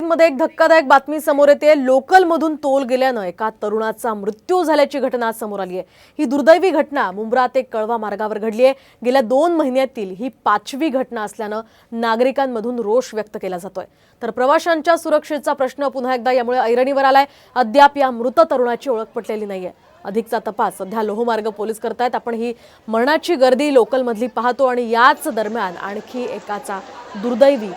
घडामोडींमध्ये एक धक्कादायक बातमी समोर येते। लोकलमधून तोल गेल्यानं एका तरुणाचा मृत्यू झाल्याची घटना समोर आली आहे। ही दुर्दैवी घटना मुंब्रा ते कळवा मार्गावर घडली आहे। गेल्या 2 महिन्यातील ही 5वी घटना असल्यानं नागरिकांमधून रोष व्यक्त केला जातोय। तर प्रवाशांच्या सुरक्षेचा प्रश्न पुन्हा एकदा यामुळे ऐरणीवर आलाय। अद्याप या मृत तरुणाची ओळख पटलेली नाहीये। अधिकचा तपास सध्या लोहमार्ग पोलीस करतायत। आपण ही मरणाची गर्दी लोकलमधली पाहतो आणि याच दरम्यान आणखी एकाचा दुर्दैवी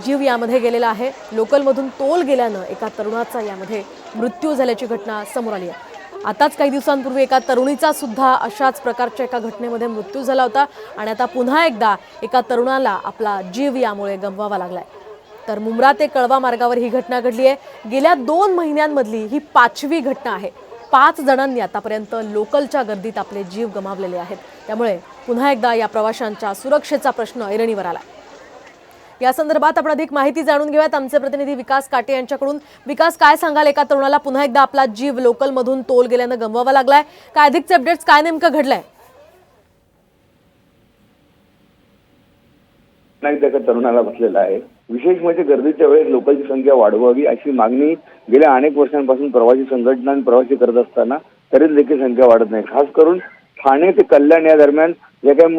जीव यामध्ये गेलेला आहे। लोकलमधून तोल गेल्यानं एका तरुणाचा यामध्ये मृत्यू झाल्याची घटना समोर आली आहे। आताच काही दिवसांपूर्वी एका तरुणीचा सुद्धा अशाच प्रकारच्या एका घटनेमध्ये मृत्यू झाला होता आणि आता पुन्हा एकदा एका तरुणाला आपला जीव यामुळे गमवावा लागलाय। तर मुंब्रा ते कळवा मार्गावर ही घटना घडली आहे। गेल्या 2 महिन्यांमधली ही 5वी घटना आहे। 5 जणांनी आतापर्यंत लोकलच्या गर्दीत आपले जीव गमावलेले आहेत। त्यामुळे पुन्हा एकदा या प्रवाशांच्या सुरक्षेचा प्रश्न ऐरणीवर आला। या संदर्भात आपण अधिक माहिती जाणून घेऊयात आमचे प्रतिनिधी विकास काटे यांच्याकडून। विकास, काय सांगाल, एका तरुणाला पुन्हा एकदा आपला जीव लोकलमधून तोल गेल्यानं गमवावा लागलाय, काय अधिकचे अपडेट्स, काय नेमकं घडलंय? एका तरुणाला बसलेला आहे। विशेष म्हणजे गर्दीच्या वेळेस लोकलची संख्या वाढवावी अशी मागणी गेल्या अनेक वर्षांपासून प्रवासी संघटना आणि प्रवासी करत असताना तरी देखील संख्या वाढत नाही। खास करून ठाणे ते कल्याण या दरम्यान जे काही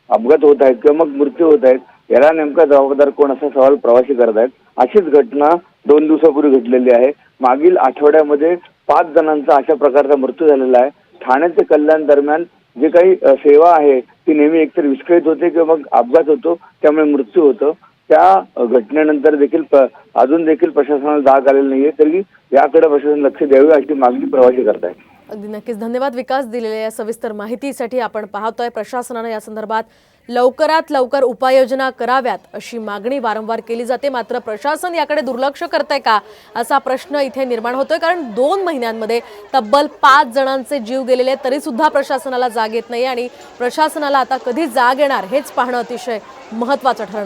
अपघात होत आहेत किंवा मग मृत्यू होत आहेत याला नेमका जबाबदार कोण असा सवाल प्रवासी करत आहेत। अशीच घटना 2 दिवसापूर्वी घडलेली आहे। मागील आठवड्यामध्ये 5 जणांचा अशा प्रकारचा मृत्यू झालेला आहे। ठाणे ते कल्याण दरम्यान जे काही सेवा आहे ती नेहमी एकतर विस्कळीत होते किंवा मग अपघात होतो, त्यामुळे मृत्यू होतो। त्या घटनेनंतर देखील अजून देखील प्रशासनाला जाग आलेली नाहीये, तरी याकडे प्रशासन लक्ष द्यावे अशी मागणी प्रवासी करत आहेत। अगदी नक्कीच धन्यवाद विकास, दिलेल्या या सविस्तर माहितीसाठी। आपण पाहतोय प्रशासनाने या संदर्भात लवकरात लवकर उपाययोजना कराव्यात अशी मागणी वारंवार केली जाते। मात्र प्रशासन याकडे दुर्लक्ष करतंय का असा प्रश्न इथे निर्माण होतोय, कारण 2 महिन्यांमध्ये तब्बल 5 जणांचे जीव गेलेले तरी सुद्धा प्रशासनाला जाग येत नाही आणि प्रशासनाला आता कधी जाग येणार हेच पाहणं अतिशय महत्त्वाचं ठरणार आहे।